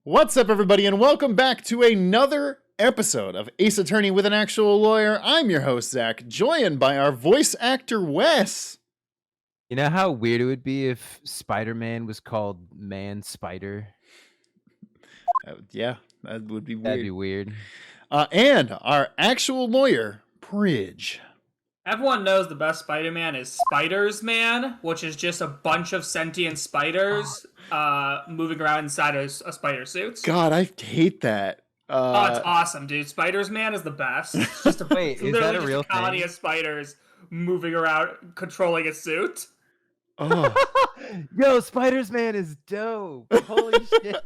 What's up, everybody, and welcome back to another episode of Ace Attorney with an Actual Lawyer. I'm your host, Zach, joined by our voice actor, Wes. You know how weird it would be if Spider-Man was called Man Spider? Yeah, that would be weird. That'd be weird. And our actual lawyer, Pridge. Everyone knows the best Spider-Man is Spiders Man, which is just a bunch of sentient spiders moving around inside a spider suit. God, I hate that. Oh, it's awesome, dude. Spiders Man is the best. It's just Wait, is that a real colony thing? of spiders moving around, controlling a suit. Oh. Yo, Spiders-Man is dope. Holy shit.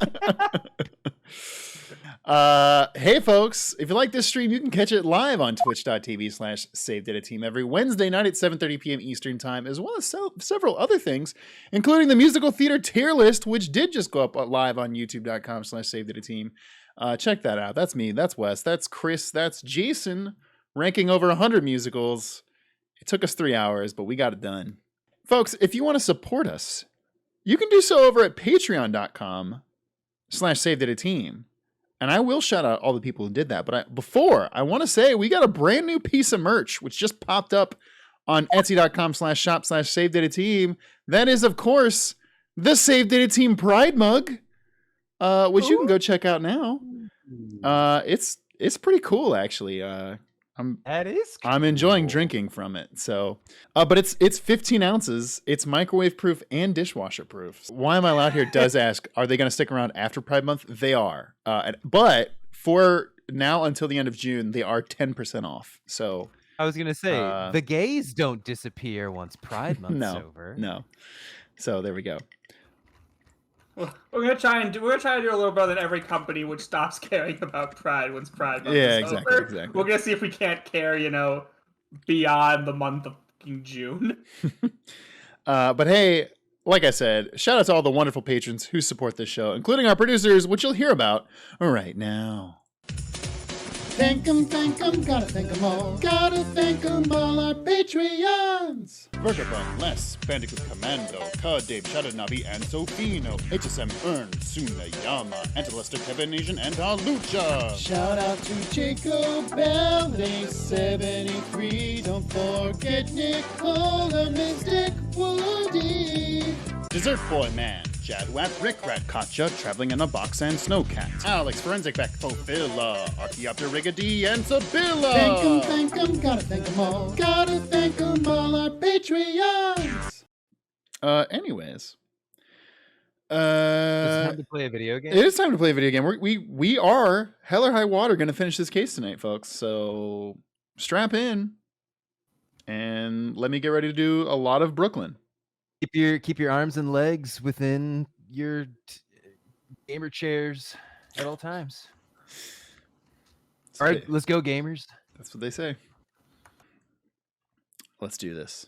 Hey folks, if you like this stream, you can catch it live on twitch.tv/SaveDataTeam every Wednesday night at 7:30 p.m. Eastern time, as well as several other things, including the musical theater tier list, which did just go up live on youtube.com/SaveDataTeam. Check that out. That's me, that's Wes, that's Chris, that's Jason, ranking over 100 musicals. It took us 3 hours, but we got it done. Folks, if you want to support us, you can do so over at patreon.com/SaveDataTeam. And I will shout out all the people who did that. But before, I want to say we got a brand new piece of merch, which just popped up on etsy.com/shop/SaveDataTeam. That is, of course, the Save Data Team Pride mug, which you can go check out now. It's pretty cool, actually. That is cool. I'm enjoying drinking from it. So, but it's 15 ounces. It's microwave proof and dishwasher proof. Why Am I Loud Here does ask, are they going to stick around after Pride Month? They are. But for now until the end of June, they are 10% off. So I was gonna say the gays don't disappear once Pride Month's over. No. So there we go. We're gonna try and do a little better than every company which stops caring about Pride once Pride Month is over. Exactly. We're gonna see if we can't care, beyond the month of June. But hey, like I said, shout out to all the wonderful patrons who support this show, including our producers, which you'll hear about right now. Thank 'em, gotta thank 'em all. Gotta thank 'em all, our Patreons. Burgerbun, Les, Bandicoot Commando, Cud, Dave, Shadanabi, and Sofino, HSM, Ern, Suna, Yama, Antelester, Kevin, Asian, and Halucha. Shout out to Jacob Bell, 73. Don't forget Nicola, Mystic, Woody. Dessert Boy Man, Jadwap, Rick Rat, Katja, Traveling in a Box, and Snowcat. Alex, Forensic Back, Fofilla, Archaeopter, Rigadee, and Sabilla. Thank 'em, gotta thank 'em all. Gotta thank 'em all, our Patreons. Anyways. It's time to play a video game? It is time to play a video game. We are, hell or high water, going to finish this case tonight, folks. So strap in and let me get ready to do a lot of Brooklyn. Keep your arms and legs within your gamer chairs at all times. All right, let's go, gamers. That's what they say. Let's do this.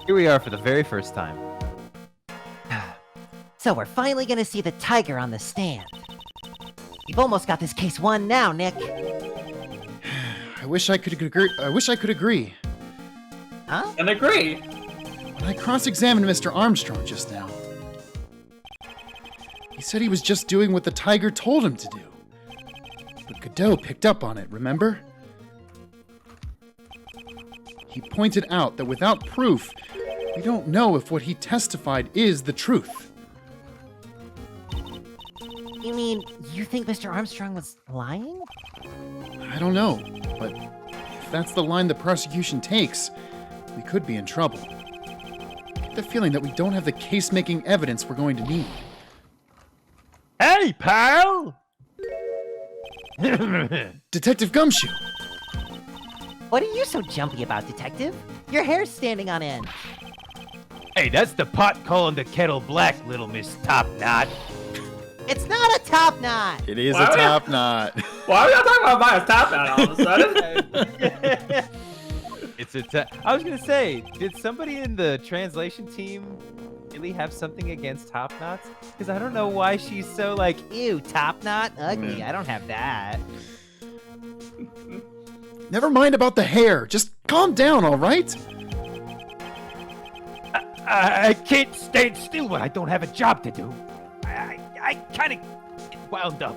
Here we are for the very first time. So we're finally gonna see the tiger on the stand. You've almost got this case won now, Nick. I wish I could agree. Huh? And agree. When I cross-examined Mr. Armstrong just now, he said he was just doing what the tiger told him to do. But Godot picked up on it, remember? He pointed out that without proof, we don't know if what he testified is the truth. You mean, you think Mr. Armstrong was lying? I don't know, but if that's the line the prosecution takes, we could be in trouble. I get the feeling that we don't have the case-making evidence we're going to need. Hey, pal! Detective Gumshoe! What are you so jumpy about, Detective? Your hair's standing on end. Hey, that's the pot calling the kettle black, little Miss Top Knot. It's not a top knot! It is a top knot. Why are we not talking about my top knot all of a sudden? I was gonna say, did somebody in the translation team really have something against top knots? Because I don't know why she's so like, Ew, top knot? Ugly. I don't have that. Never mind about the hair. Just calm down, all right? I can't stand still when I don't have a job to do. I kind of wound up.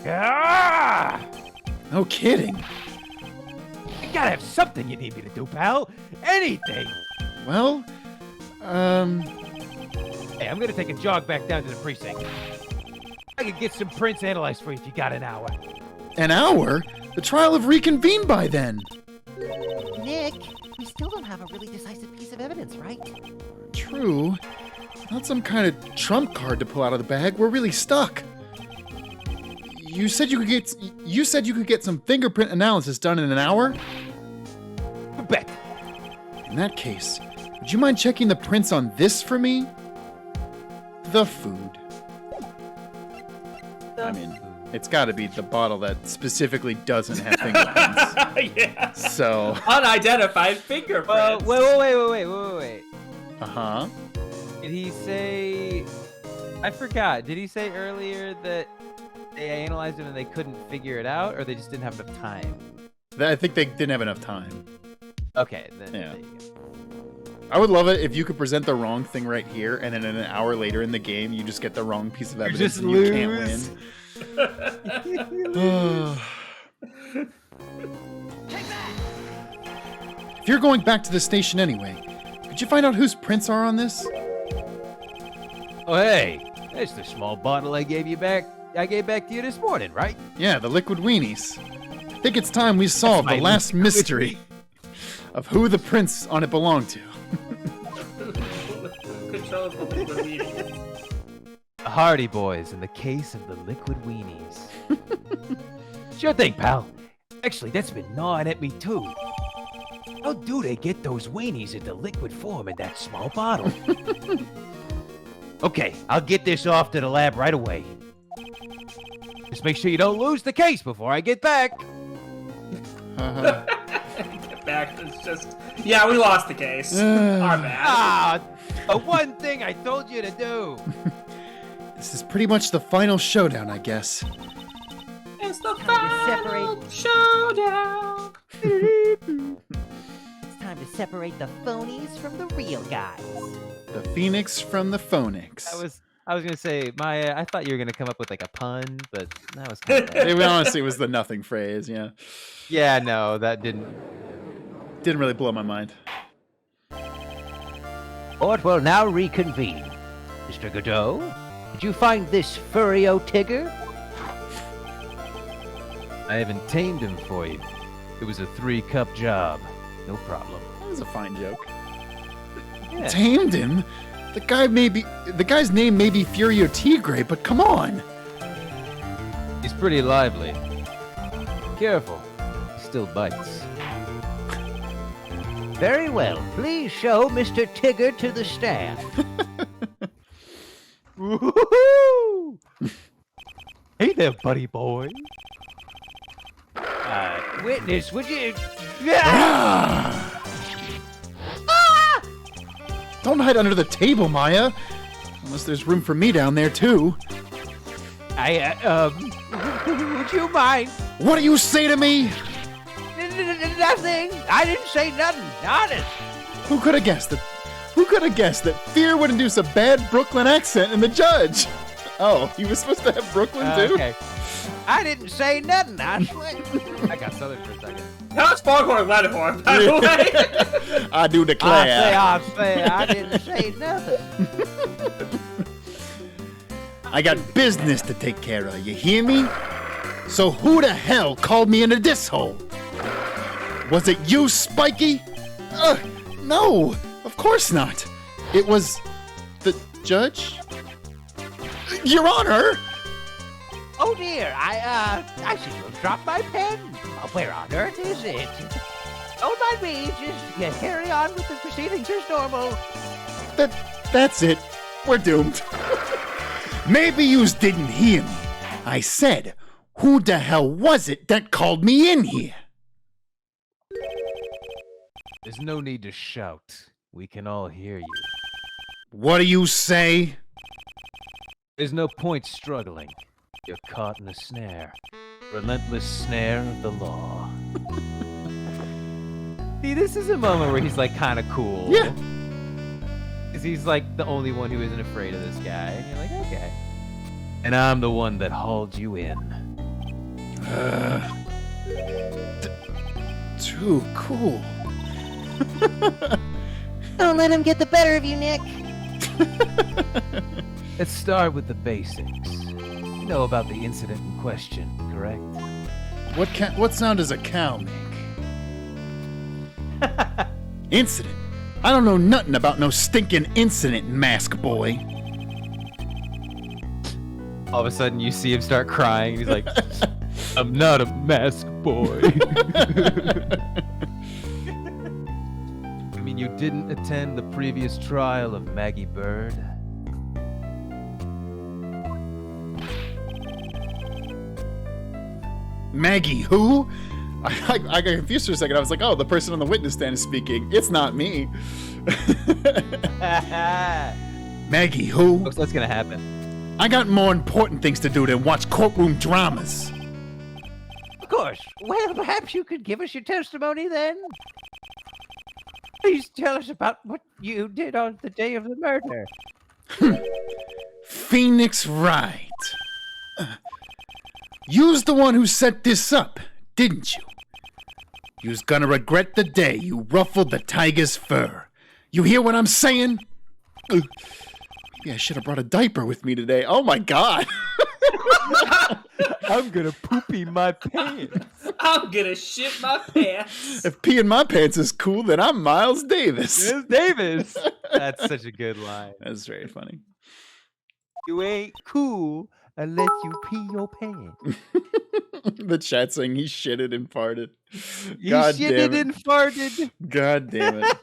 Ah! No kidding. You gotta have something you need me to do, pal. Anything. Well, Hey, I'm gonna take a jog back down to the precinct. I can get some prints analyzed for you if you got an hour. an hour? The trial have reconvened by then. Nick, we still don't have a really decisive piece of evidence, right? True. Not some kind of trump card to pull out of the bag. We're really stuck. You said you could get some fingerprint analysis done in an hour? You bet. In that case, would you mind checking the prints on this for me? The food. I mean, it's got to be the bottle that specifically doesn't have fingerprints. Yeah. So. Unidentified fingerprints. Wait. Uh-huh. Did he say... I forgot. Did he say earlier that they analyzed them and they couldn't figure it out, or they just didn't have enough time? I think they didn't have enough time. Okay, then Yeah. there you go. I would love it if you could present the wrong thing right here, and then an hour later in the game, you just get the wrong piece of evidence just and you lose. can't win. If you're going back to the station anyway, could you find out whose prints are on this? Oh, hey, that's the small bottle I gave back to you this morning, right? Yeah, the liquid weenies. I think it's time we solve the my last liquid mystery of who the prints on it belong to. Control of the liquid weenies. Hardy Boys in the case of the liquid weenies. Sure thing, pal. Actually, that's been gnawing at me too. How do they get those weenies into liquid form in that small bottle? Okay, I'll get this off to the lab right away. Just make sure you don't lose the case before I get back. Uh-huh. Get back. It's just. Yeah, we lost the case. Our bad. The one thing I told you to do. This is pretty much the final showdown, I guess. It's the Time to final showdown. It's time to separate the phonies from the real guys. The Phoenix from the Phoenix. I was gonna say I thought you were gonna come up with like a pun, but that was kind of bad. It honestly was the nothing phrase, yeah. Yeah, no, that didn't. Didn't really blow my mind. Court will now reconvene. Mr. Godot, did you find this Furio Tigre? I haven't tamed him for you. It was a 3-cup job. No problem. That was a fine joke. Yeah. Tamed him? The guy's name may be Furio Tigre, but come on. He's pretty lively. Careful. He still bites. Very well. Please show Mr. Tigre to the stand. Woo-hoo-hoo! Hey there, buddy boy. Witness, would you... Don't hide under the table, Maya. Unless there's room for me down there, too. Would you mind? What do you say to me? Nothing. I didn't say nothing. Honest. Who could have guessed that fear would induce a bad Brooklyn accent in the judge? Oh, he was supposed to have Brooklyn, too? Okay. I didn't say nothing. I swear. I got southern for a second. How's Foghorn Leghorn, by the way? I do declare. I didn't say nothing. I got business to take care of, you hear me? So who the hell called me into this hole? Was it you, Spiky? No, of course not. It was the judge? Your Honor! Oh dear, I seem to have dropped my pen. Where on earth is it? Don't mind me, just carry on with the proceedings as normal. That's it. We're doomed. Maybe you didn't hear me. I said, who the hell was it that called me in here? There's no need to shout. We can all hear you. What do you say? There's no point struggling. You're caught in a snare. Relentless snare of the law. See, this is a moment where he's like kind of cool. Yeah. he's like the only one who isn't afraid of this guy. And you're like, okay. And I'm the one that hauled you in. Too cool. Don't let him get the better of you, Nick. Let's start with the basics. You know about the incident in question, correct? What sound does a cow make? Incident? I don't know nothing about no stinking incident, mask boy. All of a sudden, you see him start crying. He's like, I'm not a mask boy. I mean, you didn't attend the previous trial of Maggie Bird? Maggie who? I got confused for a second. I was like, oh, the person on the witness stand is speaking. It's not me. Maggie who? What's gonna happen? I got more important things to do than watch courtroom dramas. Of course. Well, perhaps you could give us your testimony then. Please tell us about what you did on the day of the murder. Phoenix Wright. You's the one who set this up, didn't you? You's gonna regret the day you ruffled the tiger's fur. You hear what I'm saying? Maybe I should have brought a diaper with me today. Oh my god. I'm gonna poopy my pants. I'm gonna shit my pants. If peeing my pants is cool, then I'm Miles Davis. Miss Davis. That's such a good line. That's very funny. You ain't cool unless you pee your pants. The chat saying he shitted and farted. You God shitted damn it. and farted. God damn it.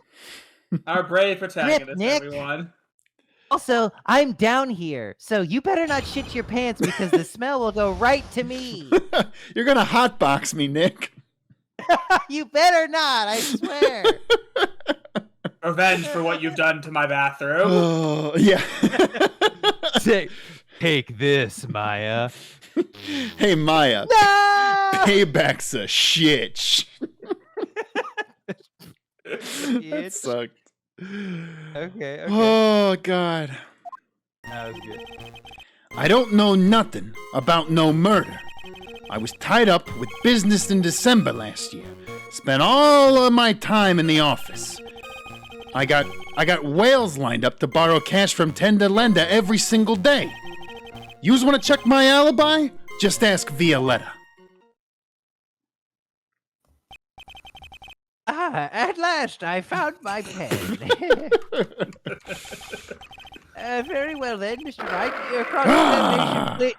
Our brave protagonist, Nick. everyone. Also, I'm down here, so you better not shit your pants because the smell will go right to me. You're gonna hotbox me, Nick. You better not, I swear. Revenge for what you've done to my bathroom. Oh, yeah. Take this, Maya. Hey, Maya. No! Payback's a shit. That sucked. Okay. Oh, God. That was good. I don't know nothing about no murder. I was tied up with business in December last year. Spent all of my time in the office. I got whales lined up to borrow cash from tender lender every single day. Yous want to check my alibi? Just ask Violetta. Ah, at last I found my pen. Very well then, Mr. Wright. Your cross-examination, please.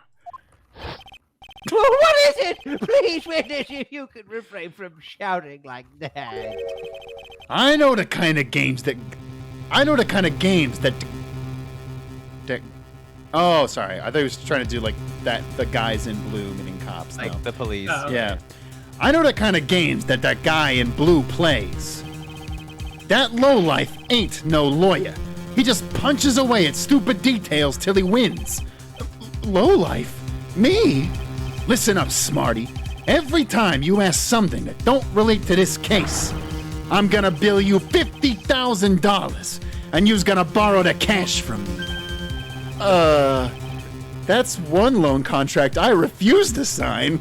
Well, what is it? Please, witness, if you could refrain from shouting like that. I know the kind of games that. Oh, sorry. I thought he was trying to do like that. The guys in blue, meaning cops. Like no. the police. Oh. Yeah. I know the kind of games that guy in blue plays. That lowlife ain't no lawyer. He just punches away at stupid details till he wins. Lowlife? Me? Listen up, smarty. Every time you ask something that don't relate to this case, I'm gonna bill you $50,000, and you's gonna borrow the cash from me. That's one loan contract I refuse to sign.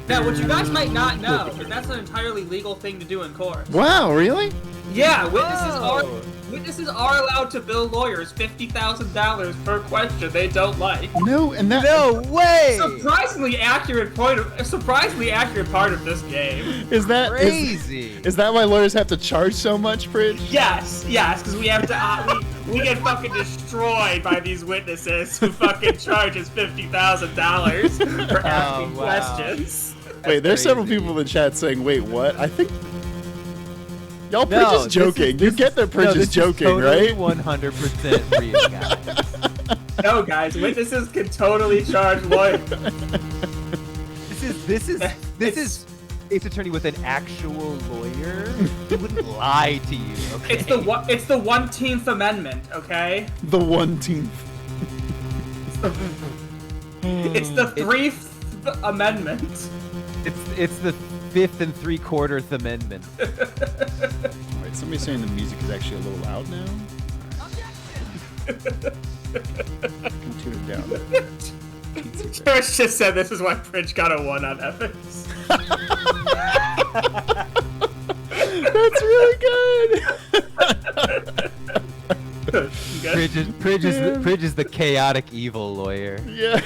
Now, what you guys might not know is that's an entirely legal thing to do in court. Wow, really? Yeah, witnesses are allowed to bill lawyers $50,000 per question they don't like. No, and that. No way! Surprisingly accurate part of this game. Is that Crazy. Is that why lawyers have to charge so much, Fridge? Yes, because we have to we get fucking destroyed by these witnesses who fucking charge us $50,000 for asking wow. questions. Wait, there's several crazy. people in the chat saying, "Wait, what?" I think y'all Pridge is this joking. You get that Pridge is joking, totally right? 100% real, guys. No, guys, witnesses can totally charge lawyers. This is Ace Attorney with an actual lawyer. He wouldn't lie to you. Okay. It's the 1/10th Amendment, okay? The 1/10th. It's the 3th Amendment. It's the 5th and 3/4 amendment. All right, somebody's saying the music is actually a little loud now. Can tune it down. George just said this is why Pridge got a 1 on ethics. That's really good. Pridge is the chaotic evil lawyer. Yeah.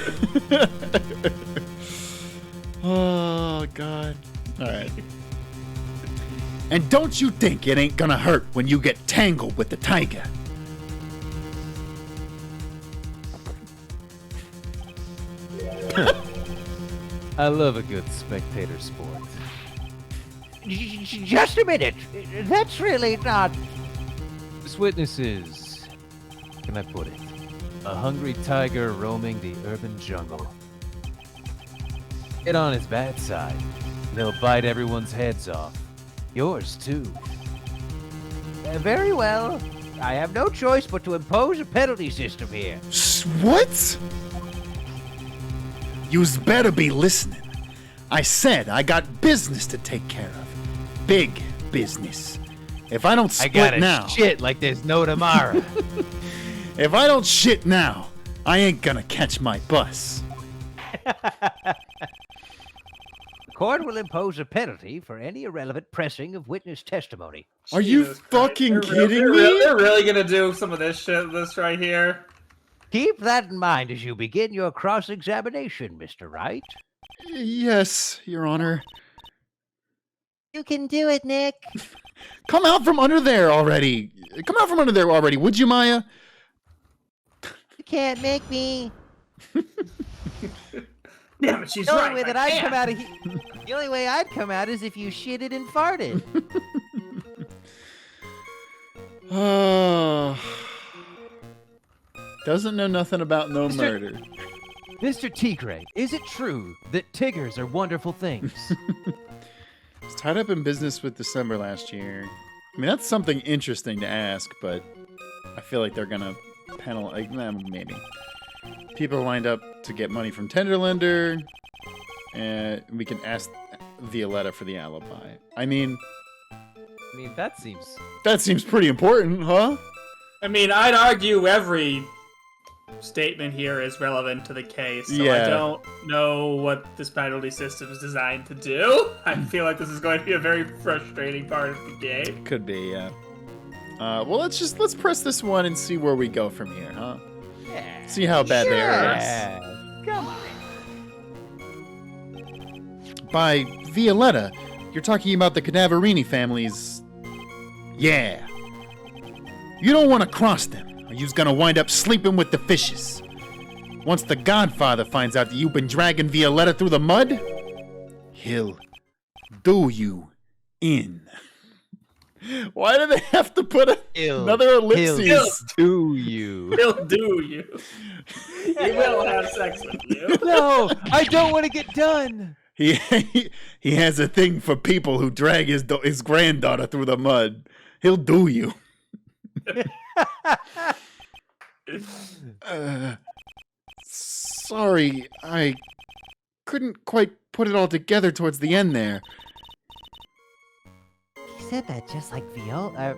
Oh, God. All right. And don't you think it ain't gonna hurt when you get tangled with the tiger? I love a good spectator sport. Just a minute. That's really not. This witness is, how can I put it? A hungry tiger roaming the urban jungle. Get on his bad side, and he'll bite everyone's heads off. Yours, too. Very well. I have no choice but to impose a penalty system here. What? You's better be listening. I said I got business to take care of. Big business. If I don't I split gotta now, shit like there's no tomorrow. if I don't shit now, I ain't gonna catch my bus. The court will impose a penalty for any irrelevant pressing of witness testimony. Are you Jesus Christ. fucking kidding me? They're really gonna do some of this shit, this right here. Keep that in mind as you begin your cross-examination, Mr. Wright. Yes, Your Honor. You can do it, Nick. Come out from under there already. Come out from under there already, would you, Maya? You can't make me. Yeah, but she's The only right. way that I I'd can't. come out of the only way I'd come out is if you shitted and farted. Oh. Doesn't know nothing about no murder. Mr. Tigre, is it true that tigers are wonderful things? Was tied up in business with December last year. I mean, that's something interesting to ask, but I feel like they're gonna penalize. Maybe. People lined up to get money from Tenderlender, and we can ask Violetta for the alibi. I mean, that seems... that seems pretty important, huh? I mean, I'd argue every statement here is relevant to the case, so Yeah. I don't know what this penalty system is designed to do. I feel like this is going to be a very frustrating part of the game. Could be, yeah. Well, let's press this one and see where we go from here, huh? Yeah. See how bad they are. Yeah. Come on. By Violetta, you're talking about the Cadaverini families. Yeah. You don't want to cross them, or you's gonna wind up sleeping with the fishes. Once the Godfather finds out that you've been dragging Violetta through the mud, he'll do you in. Why do they have to put another ellipses? Do you? He'll do you. He will have sex with you. No, I don't want to get done. He has a thing for people who drag his granddaughter through the mud. He'll do you. Sorry, I couldn't quite put it all together towards the end there. He said that just like Viola.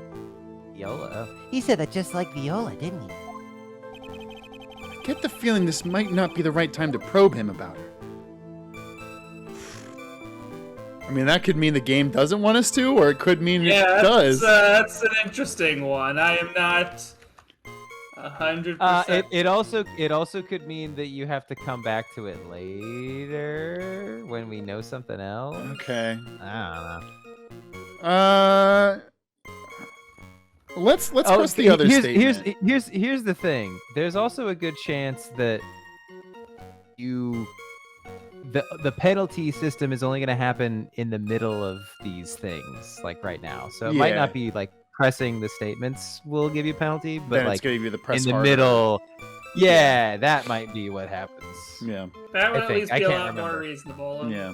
He said that just like Viola, didn't he? I get the feeling this might not be the right time to probe him about her. I mean, that could mean the game doesn't want us to, or it could mean it does. That's an interesting one. I am not 100%. It also could mean that you have to come back to it later when we know something else. Okay. I don't know. Let's press the other statement. Here's the thing. There's also a good chance that the penalty system is only going to happen in the middle of these things, like right now. So it might Yeah. not be like pressing the statements will give you a penalty, but Then like it's gonna be the press in the harder. middle, yeah, that might be what happens. Yeah. That would I at think. least I be a can't lot more remember. reasonable. Yeah.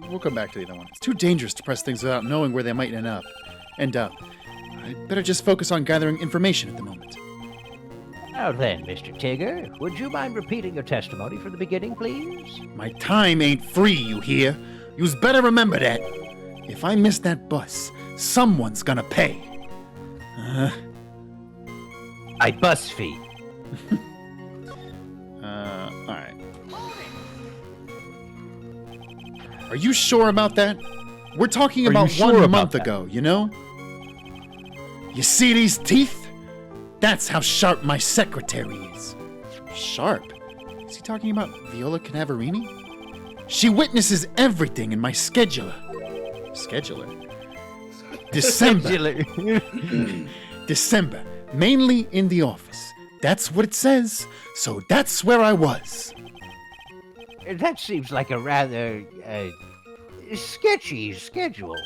We'll come back to the other one. It's too dangerous to press things without knowing where they might end up. I better just focus on gathering information at the moment. Now then, Mr. Tigre, would you mind repeating your testimony from the beginning, please? My time ain't free, you hear? You's better remember that. If I miss that bus, someone's gonna pay. I bus feet. All right. Are you sure about that? We're talking Are you about sure 1 about month that? ago, you know? You see these teeth? That's how sharp my secretary is. Sharp? Is he talking about Viola Canaverini? She witnesses everything in my scheduler. Scheduler? December. December. Mainly in the office. That's what it says. So that's where I was. That seems like a rather sketchy schedule.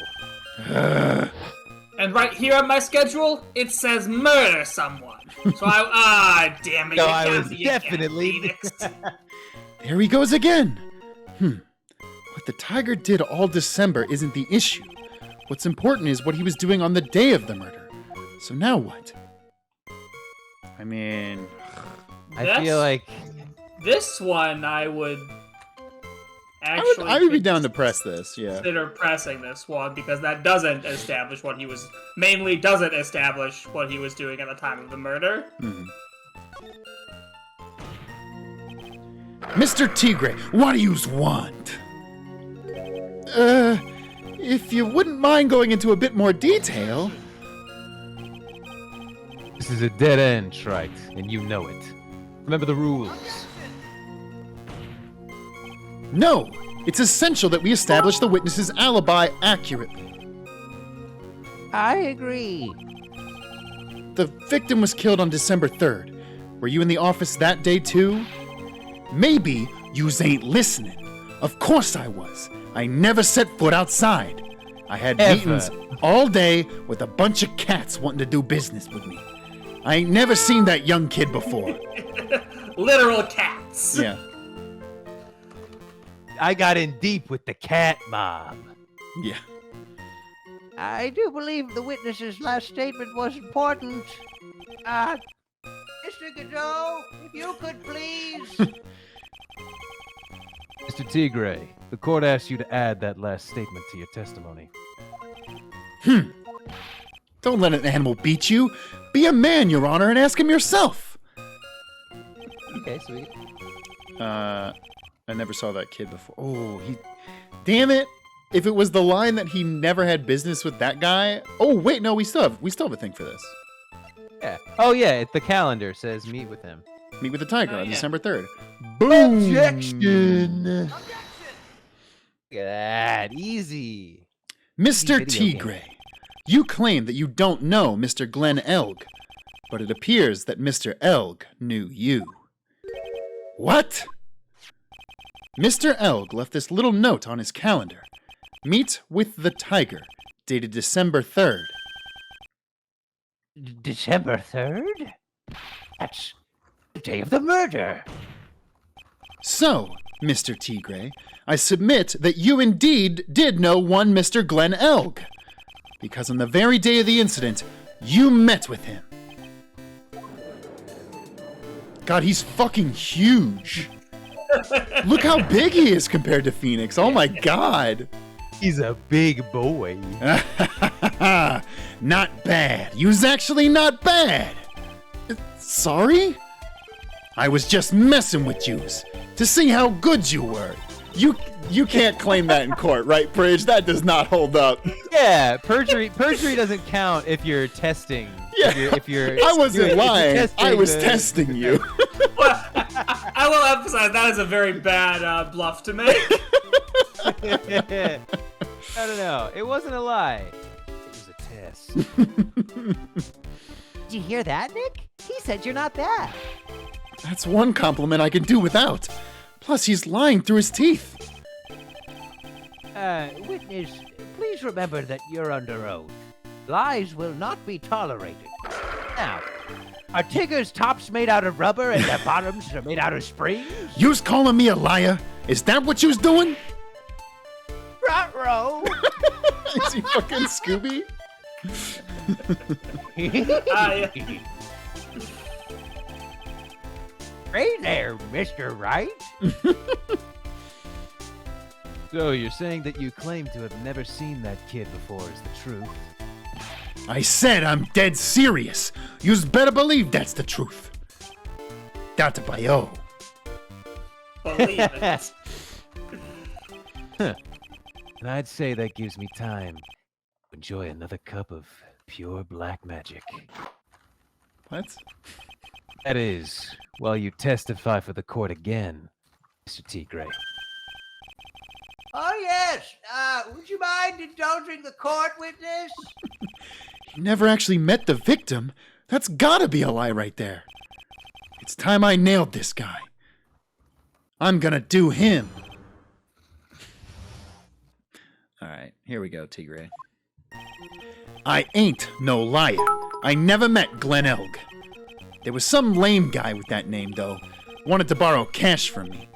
And right here on my schedule, it says murder someone. So damn it. No, you I can't was be- you can't, definitely- Phoenix. There he goes again. What the tiger did all December isn't the issue. What's important is what he was doing on the day of the murder. So now what? I mean, I feel like This one I would I actually would be down to press this, yeah. consider pressing this one because that doesn't establish what he was doesn't establish what he was doing at the time of the murder. Mr. Tigre, what do you want? If you wouldn't mind going into a bit more detail. this is a dead end, Shrike, and you know it. Remember the rules. No, it's essential that we establish the witness's alibi accurately. I agree. The victim was killed on December 3rd. Were you in the office that day too? Maybe yous ain't listening. Of course I was. I never set foot outside. I had Ever. meetings all day with a bunch of cats wanting to do business with me. I ain't never seen that young kid before. Literal cats. Yeah. I got in deep with the cat mob. Yeah. I do believe the witness's last statement was important. Mr. Godot, if you could please. Mr. Tigre, the court asks you to add that last statement to your testimony. Don't let an animal beat you. Be a man, Your Honor, and ask him yourself. Okay, sweet. I never saw that kid before. Oh, damn it. If it was the line that he never had business with that guy. Oh, wait, no, we still have a thing for this. Yeah. Oh yeah, the calendar says meet with him. Meet with the tiger Oh, on yeah. December 3rd. Boom. Objection! Look at that, easy. Mr. Video game. Tigre, you claim that you don't know Mr. Glenn Elg, but it appears that Mr. Elg knew you. What? Mr. Elg left this little note on his calendar. Meet with the tiger, dated December 3rd. December 3rd? That's the day of the murder. So, Mr. Tigre, I submit that you indeed did know one Mr. Glenn Elg, because on the very day of the incident, you met with him. God, he's fucking huge. Look how big he is compared to Phoenix. Oh my god. He's a big boy. Not bad. You's actually not bad. Sorry? I was just messing with yous to see how good you were. You can't claim that in court, right, Bridge? That does not hold up. Yeah, perjury doesn't count if you're testing. Yeah, if you're I wasn't if you're lying. I was the- testing you. I will emphasize that is a very bad bluff to make. I don't know. It wasn't a lie. It was a test. Did you hear that, Nick? He said you're not bad. That's one compliment I can do without. Plus, he's lying through his teeth. Witness, please remember that you're under oath. Lies will not be tolerated. Now, are Tigger's tops made out of rubber and their bottoms are made out of springs? You's calling me a liar? Is that what you's doing? Ruh-roh. Is he fucking Scooby? Yeah. Hey there, Mr. Wright. So you're saying that you claim to have never seen that kid before is the truth? I said I'm dead serious. You's better believe that's the truth. Dr. Bayo. Believe it. And I'd say that gives me time to enjoy another cup of pure black magic. What? That is, while you testify for the court again, Mr. Tigre. Oh, yes. Would you mind indulging the court witness? He never actually met the victim. That's gotta be a lie right there. It's time I nailed this guy. I'm gonna do him. All right, here we go, Tigre. I ain't no liar. I never met Glen Elg. There was some lame guy with that name, though. Wanted to borrow cash from me.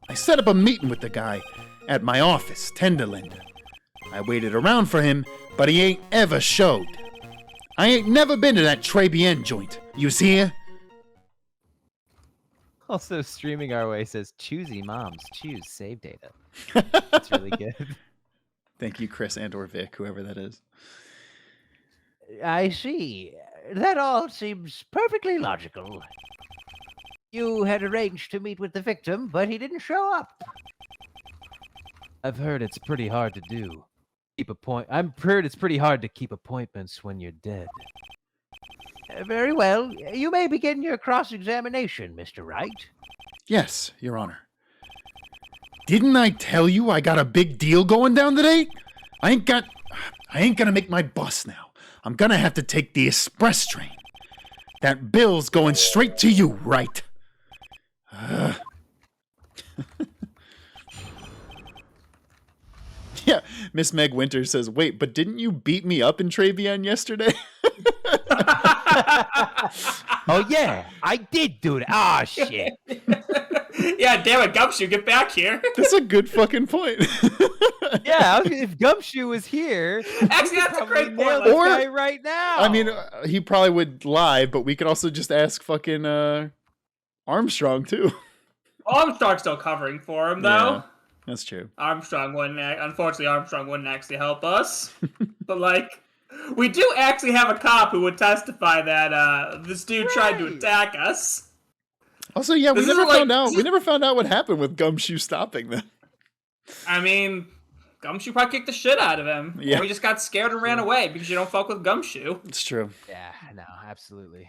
I set up a meeting with the guy at my office, Tenderland. I waited around for him, but he ain't ever showed. I ain't never been to that Tribulations joint. You see here? Also streaming our way says, choosy moms, choose save data. That's really good. Thank you, Chris and or Vic, whoever that is. I see. That all seems perfectly logical. You had arranged to meet with the victim, but he didn't show up. I've heard it's pretty hard to do. I've heard it's pretty hard to keep appointments when you're dead. Very well. You may begin your cross-examination, Mr. Wright. Yes, Your Honor. Didn't I tell you I got a big deal going down today? I ain't gonna make my bus now. I'm gonna have to take the express train. That bill's going straight to you, right? Yeah, Miss Meg Winters says, wait, but didn't you beat me up in Travian yesterday? Oh yeah, I did do that. Ah, shit. Yeah, damn it, Gumshoe, get back here. That's a good fucking point. Yeah, if Gumshoe was here, Actually, that's a great nail point. this Or- guy right now. I mean, he probably would lie, but we could also just ask fucking Armstrong, too. Armstrong's still covering for him, though. Yeah, that's true. Unfortunately, Armstrong wouldn't actually help us. But, like, we do actually have a cop who would testify that this dude tried to attack us. Also, yeah, we This never is like- found out. We never found out what happened with Gumshoe stopping them. I mean, Gumshoe probably kicked the shit out of him. Yeah. Or he just got scared and ran away because you don't fuck with Gumshoe. It's true. yeah, no, absolutely.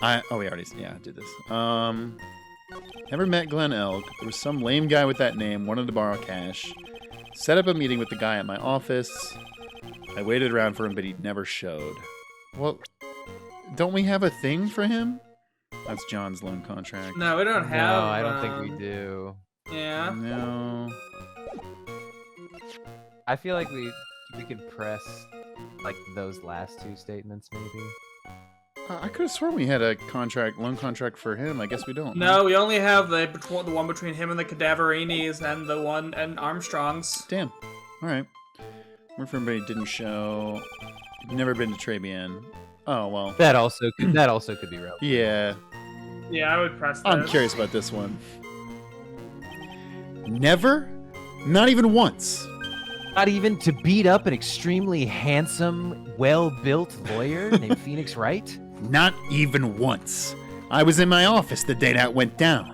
We already did this. Never met Glen Elg. There was some lame guy with that name, wanted to borrow cash. Set up a meeting with the guy at my office. I waited around for him, but he never showed. Well, don't we have a thing for him? That's John's loan contract. No, we don't have. No, I don't think we do. Yeah. No. I feel like we can press like those last two statements maybe. I could have sworn we had a loan contract for him. I guess we don't. No, we only have the one between him and the Cadaverinis and the one and Armstrong's. Damn. All right. Where for everybody didn't show. Never been to Trabian. Oh well. That also could be relevant. Yeah. Yeah, I would press that. I'm curious about this one. Never? Not even once. Not even to beat up an extremely handsome, well-built lawyer named Phoenix Wright? Not even once. I was in my office the day that went down.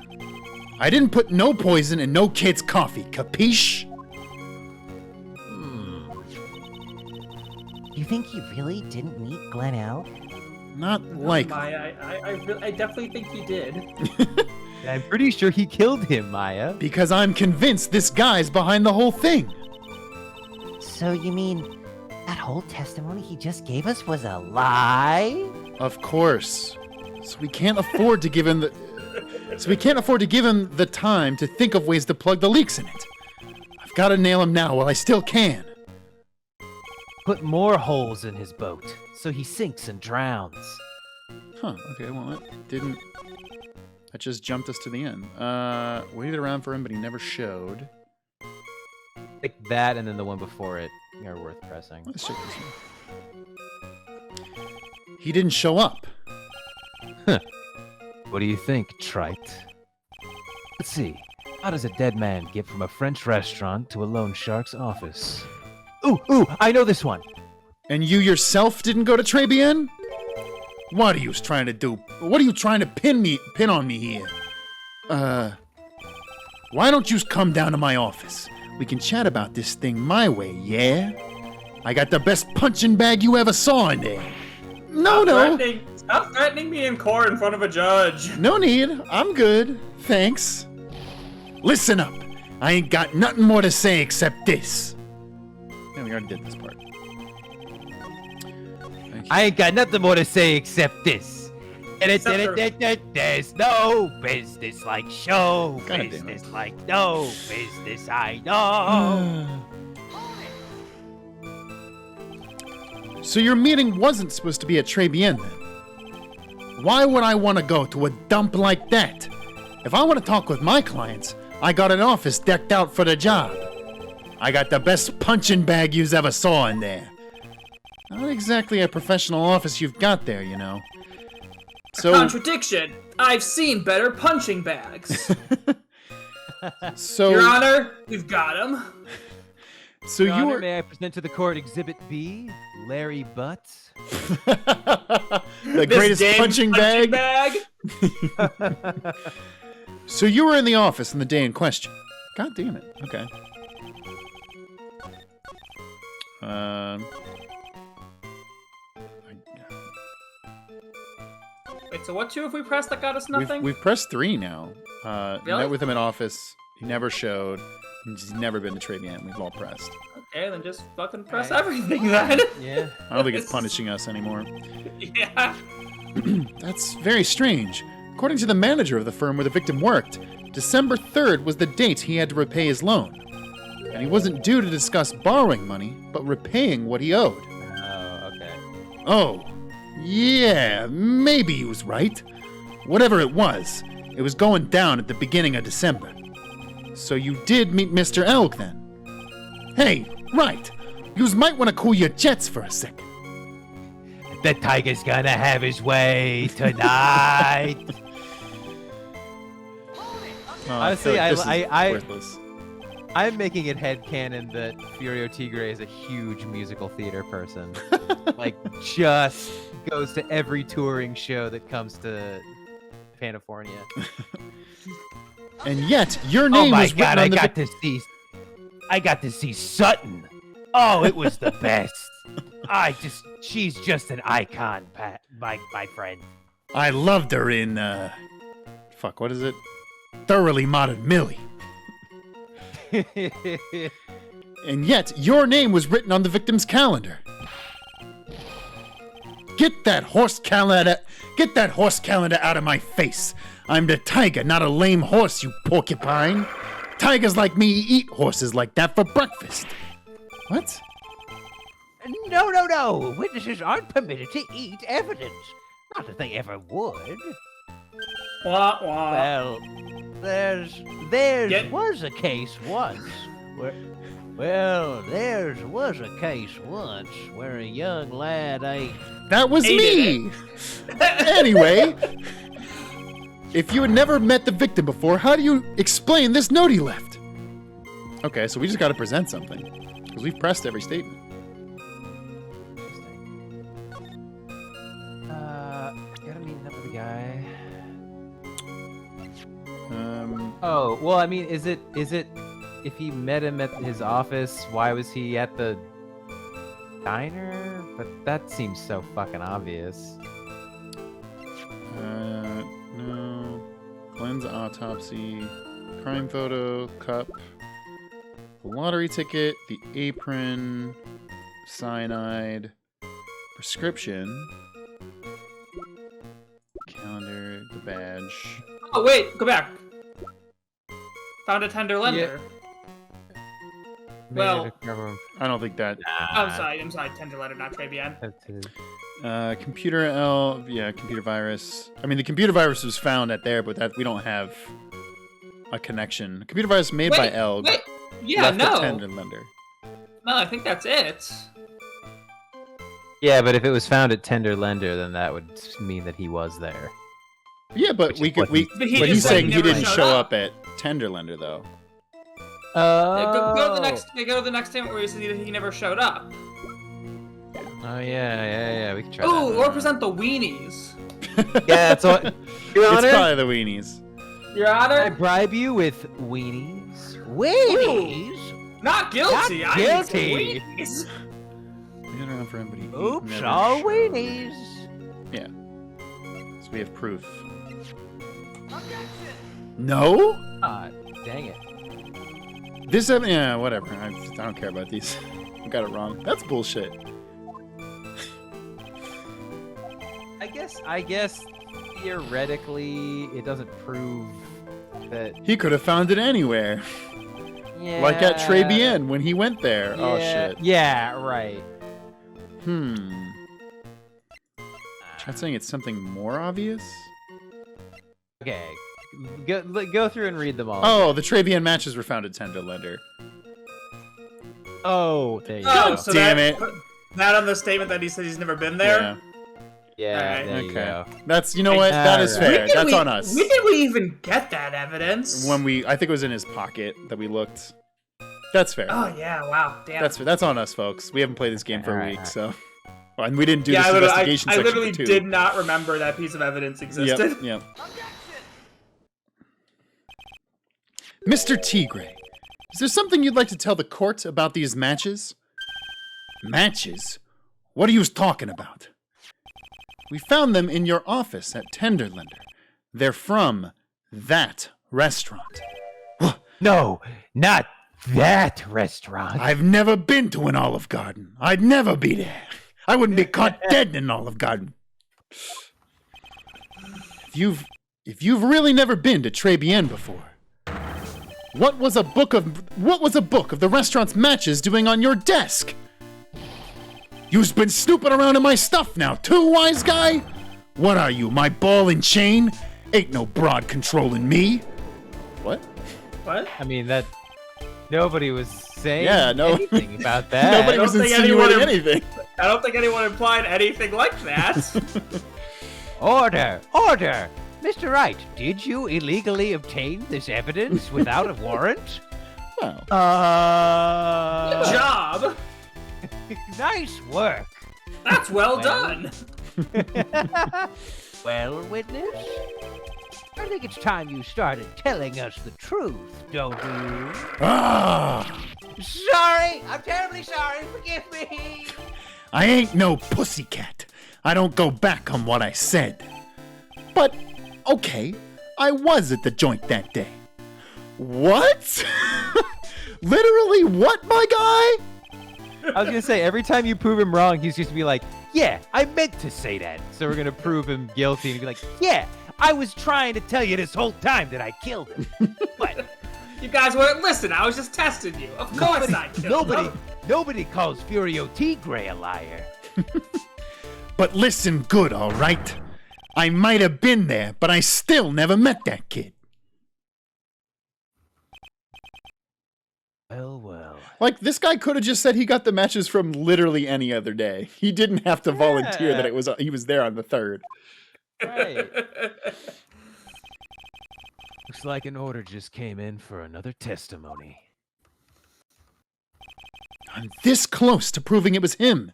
I didn't put no poison in no kid's coffee, capiche? You think you really didn't meet Glen Elg? Not likely. I definitely think he did. I'm pretty sure he killed him, Maya. Because I'm convinced this guy's behind the whole thing. So you mean that whole testimony he just gave us was a lie? Of course. So we can't afford to give him the time to think of ways to plug the leaks in it. I've got to nail him now while I still can. Put more holes in his boat, so he sinks and drowns. Huh, okay, well, that just jumped us to the end. Waited around for him, but he never showed. Like that, and then the one before it are worth pressing. Let's check this one. He didn't show up. What do you think, trite? Let's see. How does a dead man get from a French restaurant to a loan shark's office? Ooh, I know this one. And you yourself didn't go to Tribien? What are you trying to do? What are you trying to pin on me here? Why don't you come down to my office? We can chat about this thing my way, yeah? I got the best punching bag you ever saw in there. No. Stop threatening me in court in front of a judge. No need. I'm good. Thanks. Listen up. I ain't got nothing more to say except this. Yeah, we already did this part. I ain't got nothing more to say except this. There's no business like show business like no business I know. So your meeting wasn't supposed to be at Tribien then? Why would I want to go to a dump like that? If I want to talk with my clients, I got an office decked out for the job. I got the best punching bag you ever saw in there. Not exactly a professional office you've got there, you know. So Contradiction. I've seen better punching bags. So Your Honor, we've got him. So Your you Honor, were may I present to the court Exhibit B, Larry Butts? the This greatest damn punching bag. bag. So you were in the office on the day in question. God damn it. Okay. Wait, so what two have we pressed that got us nothing? We've pressed 3 now. Really? Met with him in office. He never showed. He's never been to Tribien. We've all pressed. Okay, then just fucking press everything then. Yeah. I don't think it's punishing us anymore. Yeah. That's very strange. According to the manager of the firm where the victim worked, December 3rd was the date he had to repay his loan. And he wasn't due to discuss borrowing money, but repaying what he owed. Oh, okay. Oh, yeah, maybe he was right. Whatever it was going down at the beginning of December. So you did meet Mr. Elk then? Hey, right. Yous might want to cool your jets for a second. The tiger's gonna have his way tonight. Honestly, feel like this is I- worthless. I'm making it headcanon that Furio Tigre is a huge musical theater person. Like, just goes to every touring show that comes to California. And yet, your Oh name my was god, written on I got to see Sutton. Oh, it was the best. She's just an icon, Pat, my friend. I loved her in, fuck, what is it? Thoroughly Modern Millie. And yet, your name was written on the victim's calendar. Get that horse calendar out of my face. I'm the tiger, not a lame horse, you porcupine. Tigers like me eat horses like that for breakfast. What? No. Witnesses aren't permitted to eat evidence. Not that they ever would. Wah, wah. Well, there's was a case once where where a young lad ate. That was Hated me! Anyway, if you had never met the victim before, how do you explain this note he left? Okay, so we just gotta present something. Because we've pressed every statement. Gotta meet another guy. Oh, Well, I mean, is it if he met him at his office, why was he at the diner? But that seems so fucking obvious. no. Glenn's autopsy, crime photo, cup, the lottery ticket, the apron, cyanide, prescription, calendar, the badge. Oh, wait, go back. Found a tender lender. Well, I don't think that. I'm sorry, tender lender, not Tribien. Computer computer virus. I mean, the computer virus was found at there, but that we don't have a connection. Computer virus made by Elg. Wait, yeah, left no. a tender lender. No, I think that's it. Yeah, but if it was found at Tender Lender, then that would mean that he was there. Yeah, but Which we is could what he- But he but just he's said saying he he never didn't showed show up. up at tender lender though. Go to the next. Go to the next time where he said he never showed up. Oh yeah. We can try Ooh, that. or present the weenies. Yeah, that's what. Your It's Honor, probably the weenies. Your I Honor, bribe you with weenies. Weenies? not guilty. Not I need some guilty. weenies. Been around for everybody. Oops, Never all showed. weenies. Yeah. So we have proof. No? Ah, dang it. This yeah, whatever. I don't care about these. I got it wrong. That's bullshit. I guess theoretically it doesn't prove that. He could have found it anywhere. Yeah. Like at Tribulations when he went there. Yeah, Oh shit. Yeah, right. Try saying it's something more obvious? Okay. Go through and read them all. Oh, the Tribulations matches were found at Tenderlender. Oh, there you Oh, go. so damn that, it. That on the statement that he said he's never been there. Yeah. Yeah, Alright. there you Okay. go. That's that is Alright. fair. That's on us. When did we even get that evidence? When I think it was in his pocket that we looked. That's fair. Oh yeah! Wow. Damn. That's on us, folks. We haven't played this game for a Alright, week, so. Oh, and we didn't do yeah, this investigation I section literally for 2. did not remember that piece of evidence existed. Yep. Mr. Tigre, is there something you'd like to tell the court about these matches? Matches? What are you talking about? We found them in your office at Tenderlander. They're from that restaurant. No, not that restaurant. I've never been to an Olive Garden. I'd never be there. I wouldn't be caught dead in an Olive Garden. If you've really never been to Tribulations before, what was a book of the restaurant's matches doing on your desk? You've been snooping around in my stuff now, too, wise guy? What are you, my ball and chain? Ain't no broad controlling me. What? What? I mean, that nobody was saying no. anything about that. Nobody was don't think insinuating anyone- anything. I don't think anyone implied anything like that. Order! Order! Mr. Wright, did you illegally obtain this evidence without a warrant? Well, Good job. Nice work. That's well done. Well, witness, I think it's time you started telling us the truth, don't you? Sorry! I'm terribly sorry. Forgive me. I ain't no pussycat. I don't go back on what I said. But, okay, I was at the joint that day. What? Literally what, my guy? I was gonna say, every time you prove him wrong, he's just to be like, yeah, I meant to say that. So we're gonna prove him guilty and be like, yeah, I was trying to tell you this whole time that I killed him. But You guys wouldn't listen. I was just testing you. Of course I killed him. nobody calls Furio Tigre a liar. But listen good, all right? I might have been there, but I still never met that kid. Well. Like, this guy could have just said he got the matches from literally any other day. He didn't have to volunteer that he was there on the 3rd. right. Looks like an order just came in for another testimony. I'm this close to proving it was him.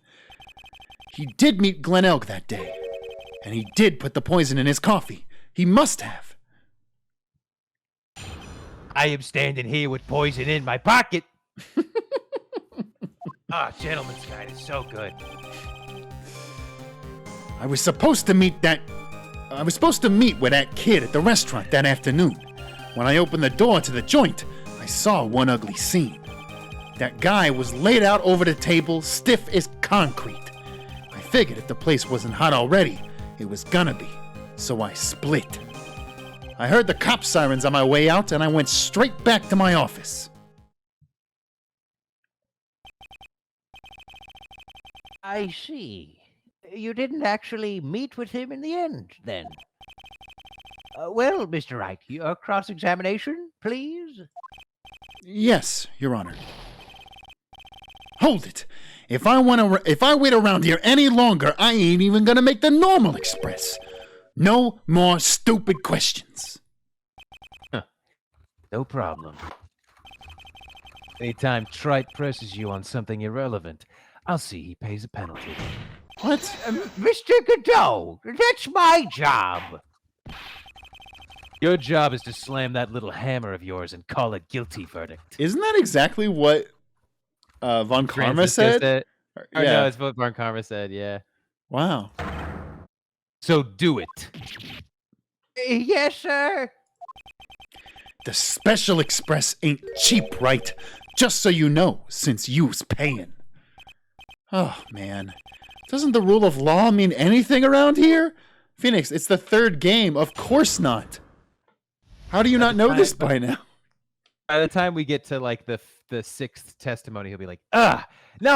He did meet Glen Elk that day, and he did put the poison in his coffee. He must have. I am standing here with poison in my pocket. Gentleman's guide is so good. I was supposed to meet with that kid at the restaurant that afternoon. When I opened the door to the joint, I saw one ugly scene. That guy was laid out over the table, stiff as concrete. I figured if the place wasn't hot already, it was gonna be, so I split. I heard the cop sirens on my way out, and I went straight back to my office. I see. You didn't actually meet with him in the end, then. Well, Mr. Wright, your cross-examination, please? Yes, Your Honor. Hold it. If I wait around here any longer, I ain't even gonna make the normal express. No more stupid questions. No problem. Anytime Trite presses you on something irrelevant, I'll see he pays a penalty. What? Mr. Godot, that's my job. Your job is to slam that little hammer of yours and call a guilty verdict. Isn't that exactly what Von Karma Francis just said? Or no, it's what Von Karma said, yeah. Wow. So do it. Yes, sir. The Special Express ain't cheap, right? Just so you know, since you's paying. Oh, man. Doesn't the rule of law mean anything around here? Phoenix, it's the third game. Of course not. How do you not know this by now? By the time we get to like the sixth testimony, he'll be like, now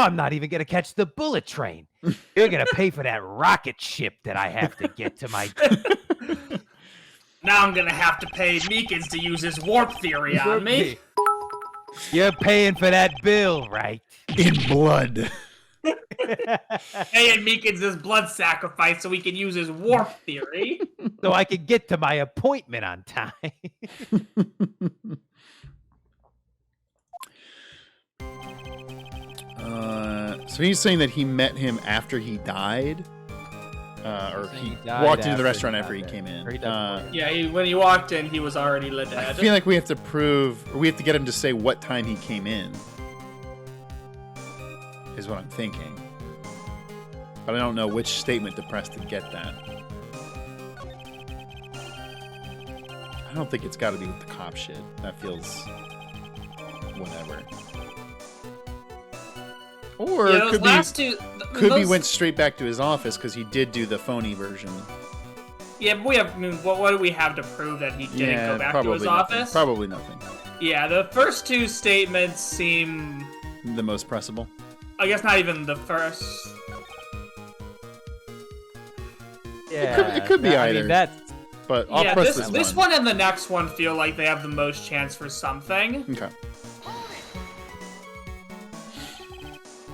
I'm not even gonna catch the bullet train. You're gonna pay for that rocket ship that I have to get to my. Now I'm gonna have to pay Meekins to use his warp theory on me. You're paying for that bill, right? In blood. Paying Meekins his blood sacrifice so he can use his warp theory. So I can get to my appointment on time. So he's saying that he met him after he died? Or He's saying he he died walked into the after restaurant he after he got came there. in. Or he died before, Yeah, when he walked in, he was already dead. I feel like we have to prove, or we have to get him to say what time he came in. Is what I'm thinking. But I don't know which statement to press to get that. I don't think it's got to be with the cop shit. That feels whatever. Or Yeah, it those could last be, two. could be went straight back to his office because he did do the phony version. Yeah, but we have. I mean, what do we have to prove that he didn't go back to his nothing. office? Probably nothing. Yeah, the first two statements seem. The most pressable. I guess not even the first. yeah, It could be I either. mean, that's But I'll Yeah, press this one and the next one feel like they have the most chance for something. Okay.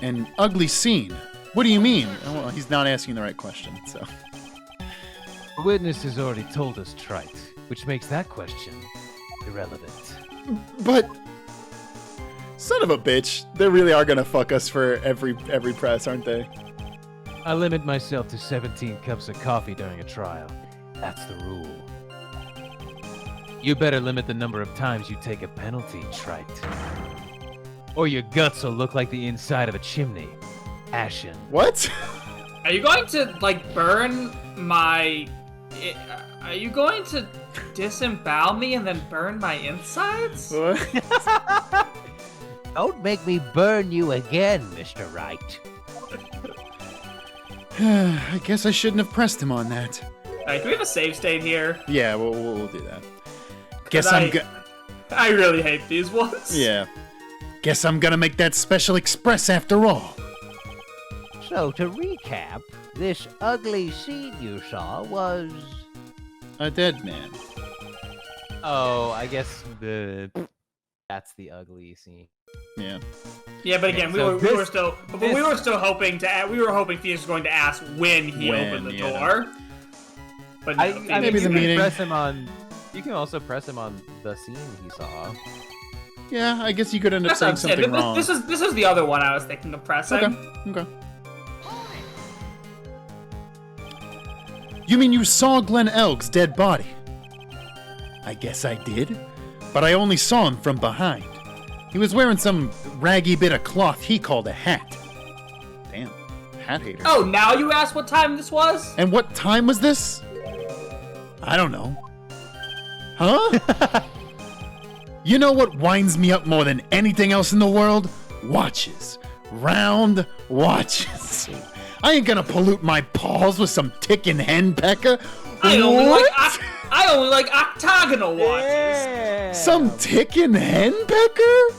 An ugly scene. What do you mean? Oh, well, he's not asking the right question, so. the witness has already told us Trite, which makes that question irrelevant. But son of a bitch, they really are gonna fuck us for every press, aren't they? I limit myself to 17 cups of coffee during a trial. That's the rule. You better limit the number of times you take a penalty, Trite. Or your guts will look like the inside of a chimney. Ashen. What? Are you going to like burn my? Are you going to disembowel me and then burn my insides? What? Don't make me burn you again, Mr. Wright. I guess I shouldn't have pressed him on that. Alright, do we have a save state here? Yeah, we'll do that. Guess I really hate these ones. Yeah. Guess I'm gonna make that special express after all. So, to recap, this ugly scene you saw was... A dead man. Oh, I guess that's the ugly scene. Yeah. Yeah, but again, Okay, we were still hoping we were hoping Phoenix was going to ask when he When, opened the yeah. door. But no, I Phoenix- mean, Maybe you the can meeting. press him on. You can also press him on the scene he saw. Yeah, I guess you could end up That's what saying I'm saying. something wrong. This is the other one I was thinking of pressing. Okay. You mean you saw Glenn Elg's dead body? I guess I did, but I only saw him from behind. He was wearing some raggy bit of cloth he called a hat. Damn, hat hater. Oh, now you ask what time this was? And what time was this? I don't know. Huh? You know what winds me up more than anything else in the world? Watches. Round watches. I ain't gonna pollute my paws with some ticking henpecker. I What? only like octagonal watches. Some ticking henpecker?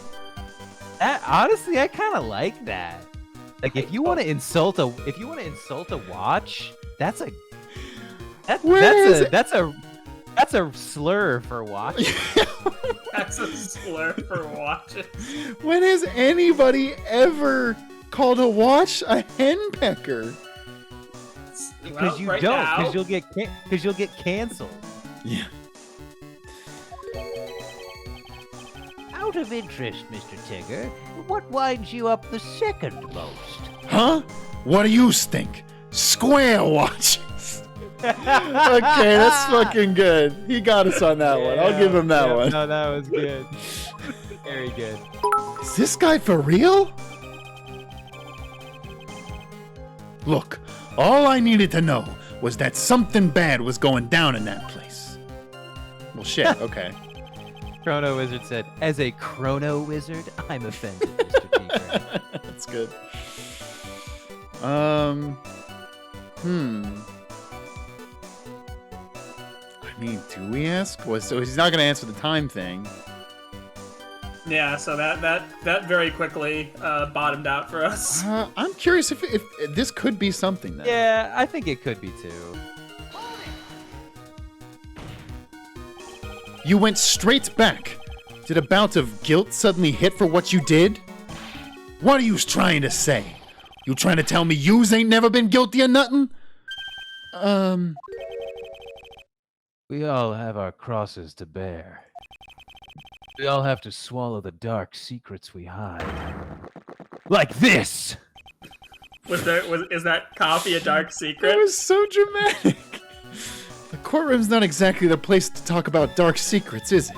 That honestly, I kind of like that. Like, if you want to insult a watch, that's a slur for watch. That's a slur for watches. When has anybody ever called a watch a henpecker? Because Well, you right don't, now- because you'll get canceled. Yeah. How Out of interest, Mr. Tigre, what winds you up the second most? Huh? What do you think? Square watches. Okay, that's fucking good. He got us on that one. I'll give him that one. No, that was good. Very good. Is this guy for real? Look, all I needed to know was that something bad was going down in that place. Well, shit, okay. Chrono Wizard said, as a Chrono Wizard, I'm offended, Mr. Tigre. That's good. I mean, do we ask? Well, so he's not going to answer the time thing. Yeah, so that very quickly bottomed out for us. I'm curious if this could be something then. Yeah, I think it could be too. You went straight back. Did a bout of guilt suddenly hit for what you did? What are you trying to say? You trying to tell me yous ain't never been guilty of nothing? We all have our crosses to bear. We all have to swallow the dark secrets we hide. Like this! Is that coffee a dark That secret? was so dramatic. The courtroom's not exactly the place to talk about dark secrets, is it?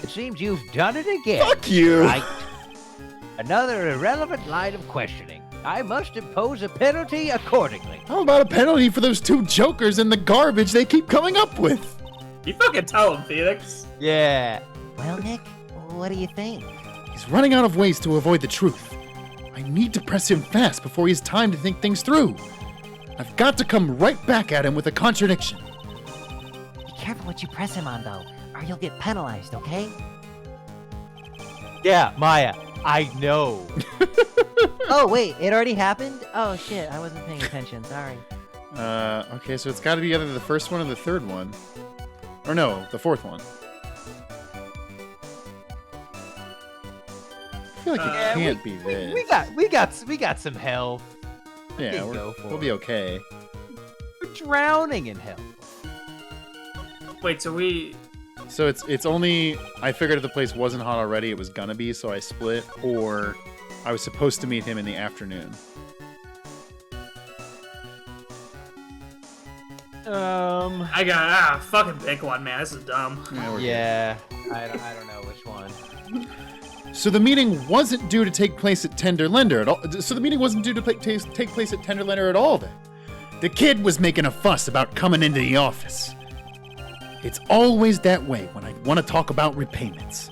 It seems you've done it again. Fuck you! Right. Another irrelevant line of questioning. I must impose a penalty accordingly. How about a penalty for those two jokers and the garbage they keep coming up with? You fucking tell him, Phoenix. Yeah. Well, Nick, what do you think? He's running out of ways to avoid the truth. I need to press him fast before he has time to think things through. I've got to come right back at him with a contradiction. Be careful what you press him on, though, or you'll get penalized, okay? Yeah, Maya, I know. Oh, wait, it already happened? Oh, shit, I wasn't paying attention, sorry. Okay, so it's got to be either the first one or the third one. Or no, the fourth one. I feel like it can't be this. We got some help. Yeah, can go for we'll it. be okay. We're drowning in help. Wait, so we... So it's only, I figured if the place wasn't hot already, it was gonna be, so I split, or I was supposed to meet him in the afternoon. I got fucking pick one, man. This is dumb. Yeah, I don't know which one. So the meeting wasn't due to take place at Tender Lender at all. So the meeting wasn't due to take place at Tender Lender at all then. The kid was making a fuss about coming into the office. It's always that way when I want to talk about repayments.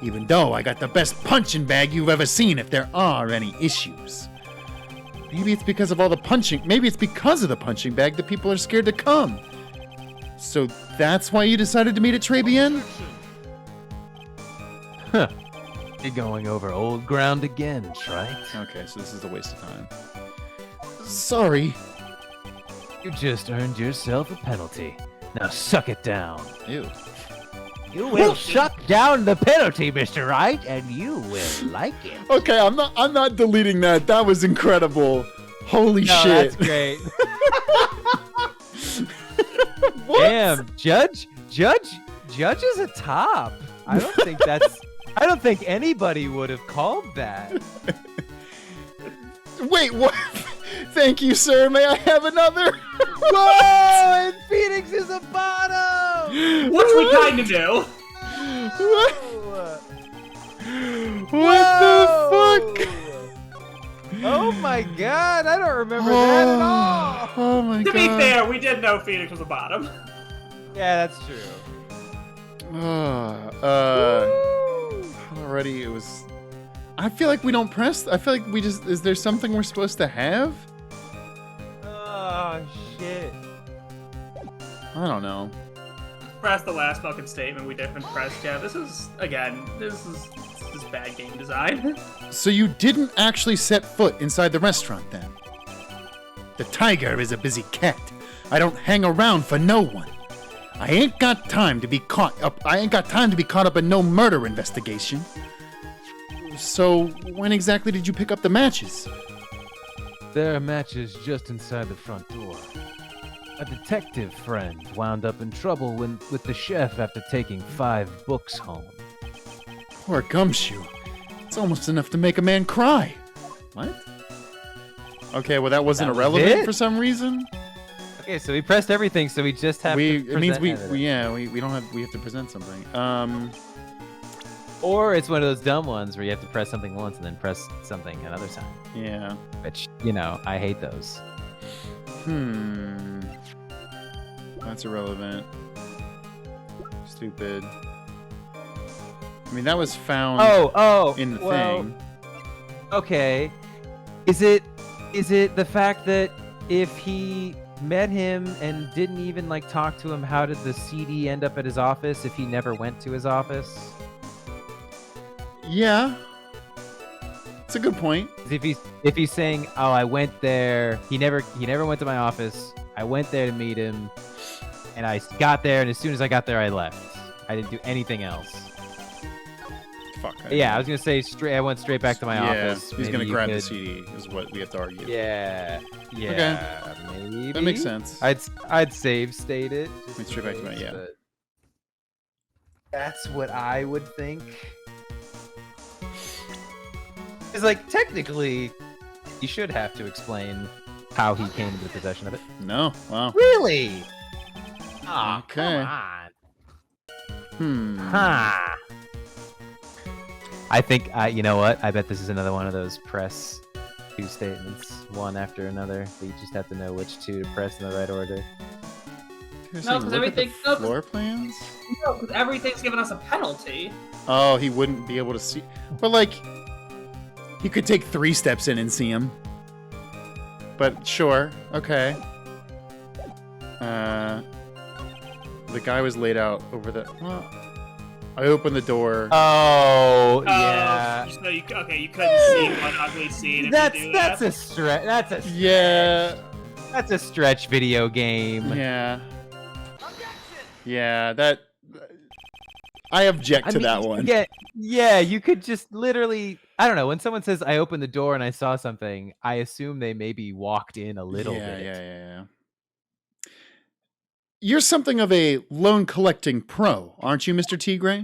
Even though I got the best punching bag you've ever seen if there are any issues. Maybe it's because of all the punching. Maybe it's because of the punching bag that people are scared to come. So that's why you decided to meet at Tribulations? Huh. You're going over old ground again, right? Okay, so this is a waste of time. Sorry. You just earned yourself a penalty. Now suck it down. Ew. You will suck down the penalty, Mr. Wright, and you will like it. Okay, I'm not deleting that. That was incredible. Holy shit. That's great. What? Damn, Judge is a top. I don't think anybody would have called that. Wait, what? Thank you, sir. May I have another? Whoa! And Phoenix is a bottom! Which we kind of do. What? What the fuck? Oh my god, I don't remember that at all! Oh my To god. be fair, we did know Phoenix was a bottom. Yeah, that's true. Already it was... I feel like we don't press... I feel like we just... Is there something we're supposed to have? Oh shit. I don't know. Press the last fucking statement we didn't press. Yeah, this is bad game design. So you didn't actually set foot inside the restaurant then? The tiger is a busy cat. I don't hang around for no one. I ain't got time to be caught up in no murder investigation. So when exactly did you pick up the matches? There are matches just inside the front door. A detective friend wound up in trouble with the chef after taking 5 books home. Poor gumshoe. It's almost enough to make a man cry. What? Okay, well that wasn't That was irrelevant it? for some reason. Okay, so we pressed everything, so we just have to It means present evidence. we don't have, we have to present something. Or it's one of those dumb ones where you have to press something once and then press something another time. Yeah. Which, you know, I hate those. That's irrelevant. Stupid. I mean, that was found in the thing. Okay. Is it the fact that if he met him and didn't even like talk to him, how did the CD end up at his office if he never went to his office? Yeah. It's a good point. If he's saying, "Oh, I went there. He never went to my office. I went there to meet him, and I got there, and as soon as I got there, I left. I didn't do anything else." Fuck. Yeah, I was gonna say I went straight back to my office. He's Maybe gonna you grab the could- CD. Is what we have to argue. Yeah. Maybe That makes sense. I'd save state it. just Went straight back to my- in case, yeah. but That's what I would think. It's like technically, he should have to explain how he came into possession of it. No. Wow. Really? Oh, Okay. come on. Huh. I think you know what? I bet this is another one of those press two statements, one after another. That you just have to know which two to press in the right order. You're No, saying 'cause look at the everything- no, 'cause- floor plans. No, because everything's giving us a penalty. Oh, he wouldn't be able to see. But like, he could take 3 steps in and see him. But sure, okay. The guy was laid out over the. Well, I opened the door. Oh, yeah. So you couldn't see one ugly scene if you do That's that. a stretch. Yeah. That's a stretch video game. Yeah. Yeah. That. I object to that one. Yeah, you could just literally. I don't know. When someone says, "I opened the door and I saw something," I assume they maybe walked in a little bit. Yeah. You're something of a loan collecting pro, aren't you, Mr. Tigre?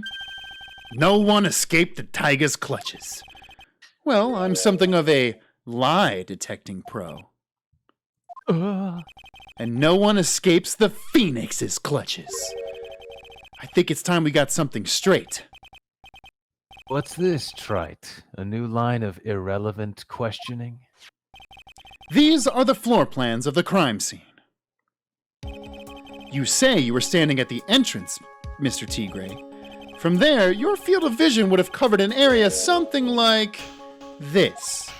No one escaped the tiger's clutches. Well, I'm something of a lie detecting pro. And no one escapes the Phoenix's clutches. I think it's time we got something straight. What's this, Trite? A new line of irrelevant questioning? These are the floor plans of the crime scene. You say you were standing at the entrance, Mr. Tigre. From there, your field of vision would have covered an area something like this.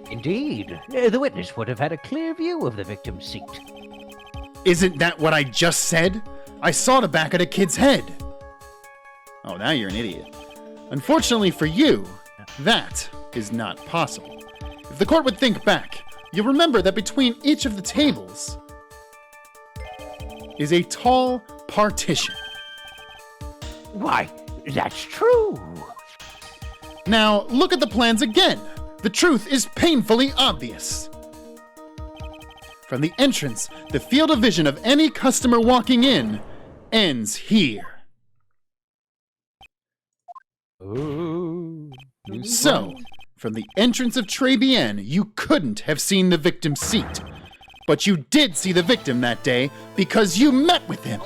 Indeed, the witness would have had a clear view of the victim's seat. Isn't that what I just said? I saw the back of the kid's head. Oh, now you're an idiot. Unfortunately for you, that is not possible. If the court would think back, you'll remember that between each of the tables is a tall partition. Why, that's true. Now, look at the plans again. The truth is painfully obvious. From the entrance, the field of vision of any customer walking in ends here. Ooh. So, from the entrance of Tribulations, you couldn't have seen the victim's seat. But you did see the victim that day because you met with him.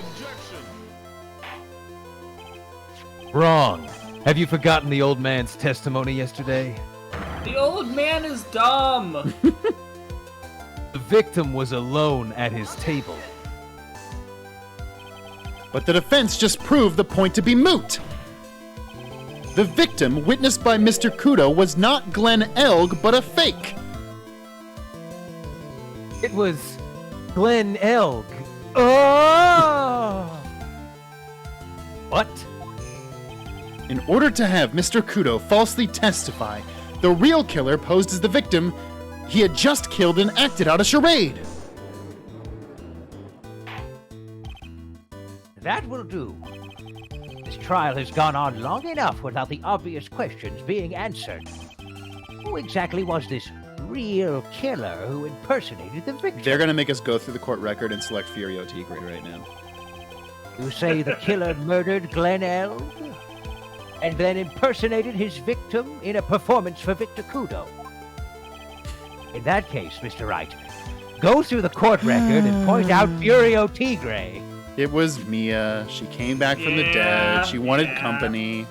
Wrong. Have you forgotten the old man's testimony yesterday? The old man is dumb. The victim was alone at his table. But the defense just proved the point to be moot. The victim, witnessed by Mr. Kudo, was not Glenn Elg, but a fake. It was Glenn Elg. Oh! What? In order to have Mr. Kudo falsely testify, the real killer posed as the victim he had just killed and acted out a charade. That will do. This trial has gone on long enough without the obvious questions being answered. Who exactly was this real killer who impersonated the victim? They're going to make us go through the court record and select Furio Tigre right now. You say the killer murdered Glenn Elg? and then impersonated his victim in a performance for Victor Kudo. In that case, Mr. Wright, go through the court record and point out Furio Tigre. It was Mia. She came back from the dead. She wanted company.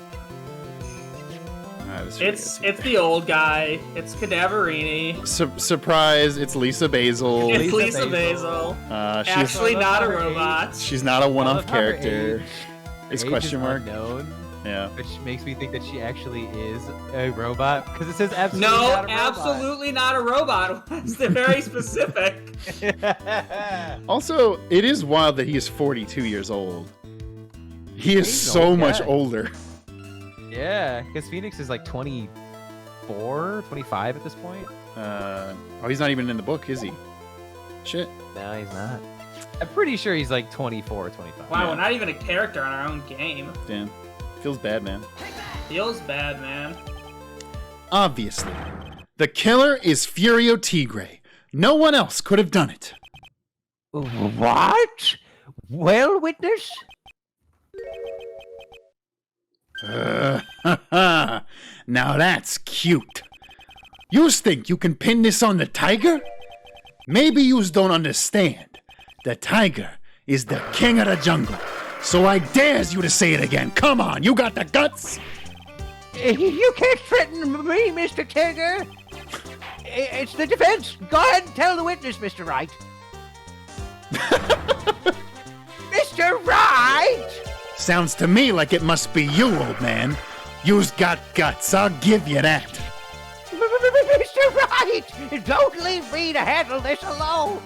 It's the old guy. It's Cadaverini. Surprise! It's Lisa Basil. It's Lisa Basil. She's Actually not a robot. She's not a one-off Her character. age- It's her age question is mark. unknown, Yeah. which makes me think that she actually is a robot because it says absolutely No, not a robot. absolutely not a robot. They're very specific. Also, it is wild that he is 42 years old. He is He's an so old much guy. older. Yeah, because Phoenix is like 24, 25 at this point. He's not even in the book, is he? Shit. No, he's not. I'm pretty sure he's like 24 or 25. Wow, Yeah. we're not even a character on our own game. Damn. Feels bad, man. Feels bad, man. Obviously, the killer is Furio Tigre. No one else could have done it. What? Well, witness? Now that's cute. Yous think you can pin this on the tiger? Maybe yous don't understand. The tiger is the king of the jungle. So I dares you to say it again. Come on, you got the guts? You can't threaten me, Mr. Tigger. It's the defense. Go ahead and tell the witness, Mr. Wright. Mr. Wright! Sounds to me like it must be you, old man. Yous got guts, I'll give you that. Mr. Wright! Don't leave me to handle this alone.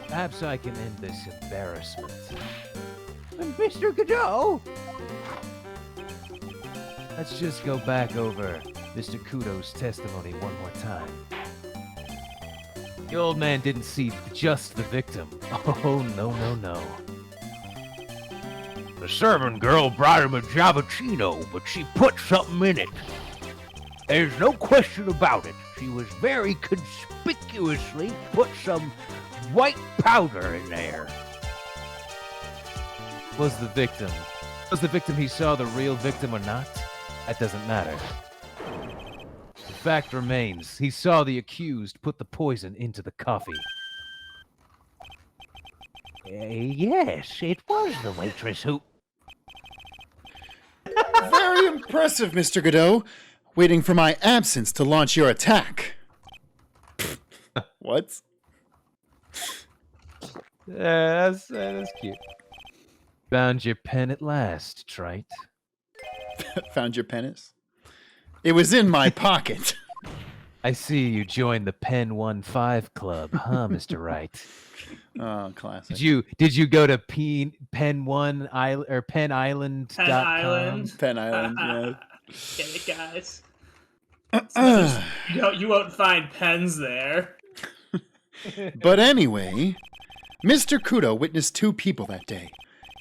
Perhaps I can end this embarrassment. Mr. Godot? Let's just go back over Mr. Kudo's testimony one more time. The old man didn't see just the victim. Oh, no. The servant girl brought him a Javachino, but she put something in it. There's no question about it. She was very conspicuously put some white powder in there. Was the victim he saw the real victim or not? That doesn't matter. The fact remains, he saw the accused put the poison into the coffee. Yes, it was the waitress who... Very impressive, Mr. Godot. Waiting for my absence to launch your attack. What? That's cute. Found your pen at last, Trite. Found your penis? It was in my pocket. I see you joined the Pen 1-5 club, huh, Mr. Wright? Oh, classic. Did you go to Pen 1 Island or PennIsland.com? Penn Island. Penn Island, yeah. Get it, guys. You won't find pens there. But anyway, Mr. Kudo witnessed two people that day.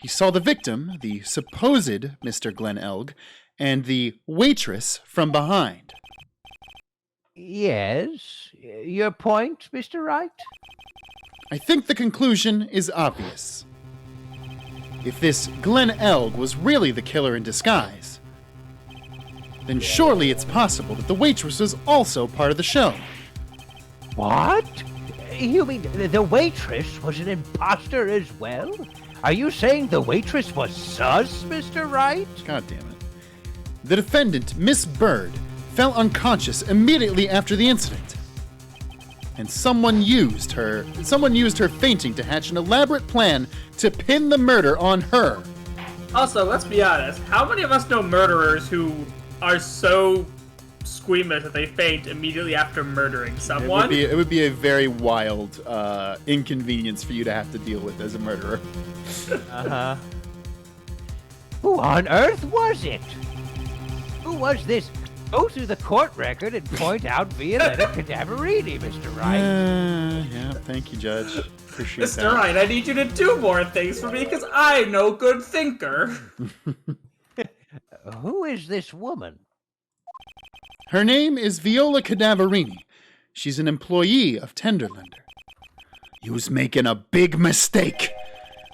He saw the victim, the supposed Mr. Glenn Elg, and the waitress from behind. Yes, your point, Mr. Wright? I think the conclusion is obvious. If this Glenn Elg was really the killer in disguise, then surely it's possible that the waitress was also part of the show. What? You mean the waitress was an imposter as well? Are you saying the waitress was sus, Mr. Wright? God damn it. The defendant, Miss Bird, fell unconscious immediately after the incident. And someone used her fainting to hatch an elaborate plan to pin the murder on her. Also, let's be honest. How many of us know murderers who are so squeamish that they faint immediately after murdering someone? It would be a very wild inconvenience for you to have to deal with as a murderer. Uh-huh. Who on earth was it? Who was this? Go through the court record and point out Violetta Cadaverini, Mr. Wright. Yeah, thank you, Judge. Appreciate Mr. that. Wright, I need you to do more things for me because I'm no good thinker. Who is this woman? Her name is Viola Cadaverini. She's an employee of Tenderlander. You's making a big mistake.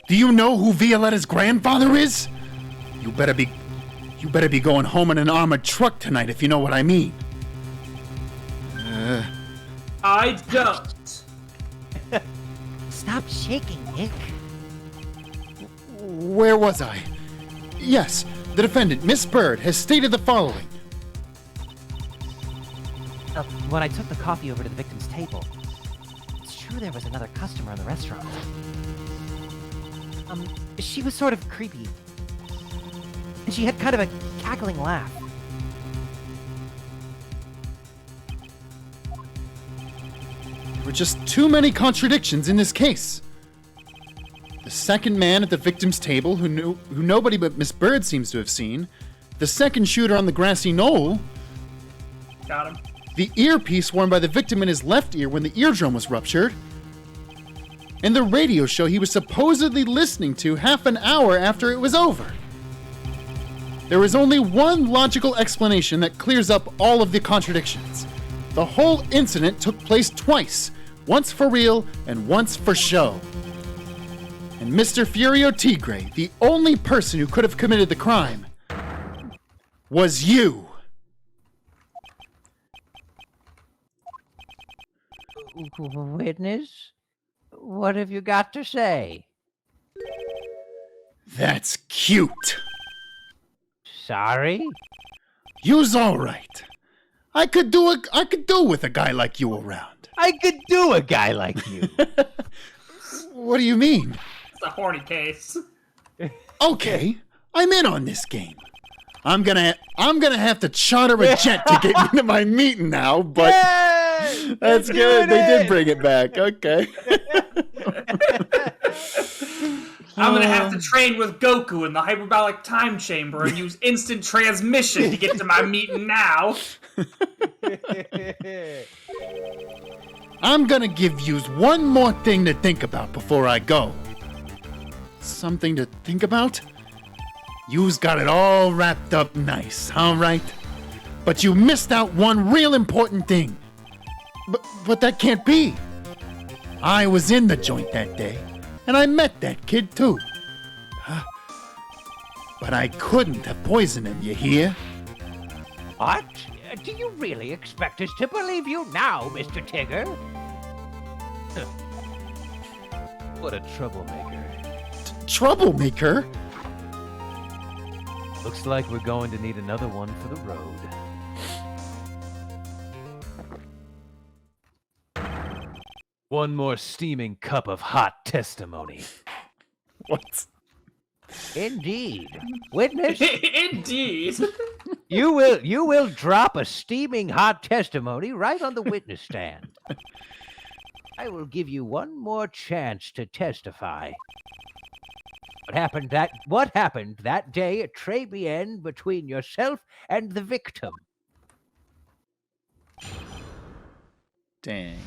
Do you know who Violetta's grandfather is? You better be going home in an armored truck tonight, if you know what I mean. I don't. Stop shaking, Nick. Where was I? Yes, the defendant, Miss Bird, has stated the following. When I took the coffee over to the victim's table, it's true there was another customer in the restaurant. She was sort of creepy. And she had kind of a cackling laugh. There were just too many contradictions in this case. The second man at the victim's table, who nobody but Miss Bird seems to have seen, the second shooter on the grassy knoll, Got him. the earpiece worn by the victim in his left ear when the eardrum was ruptured, and the radio show he was supposedly listening to half an hour after it was over. There is only one logical explanation that clears up all of the contradictions. The whole incident took place twice, once for real and once for show. And Mr. Furio Tigre, the only person who could have committed the crime, was you. Witness? What have you got to say? That's cute. Sorry? You's all right. I could do with a guy like you around. I could do a guy like you. What do you mean? It's a horny case. Okay, I'm in on this game. I'm gonna have to charter a jet to get into my meeting now, but that's good. They did bring it back. Okay. I'm gonna have to train with Goku in the hyperbolic time chamber and use instant transmission to get to my meeting now. I'm gonna give yous one more thing to think about before I go. Something to think about? Yous got it all wrapped up nice, all right? But you missed out one real important thing. But that can't be. I was in the joint that day, and I met that kid too. But I couldn't have poisoned him, you hear? What? Do you really expect us to believe you now, Mr. Tigger? What a troublemaker. Troublemaker? Looks like we're going to need another one for the road. One more steaming cup of hot testimony. What? Indeed. Witness, Indeed. you will drop a steaming hot testimony right on the witness stand. I will give you one more chance to testify. What happened that day at Tribulations between yourself and the victim? Dang.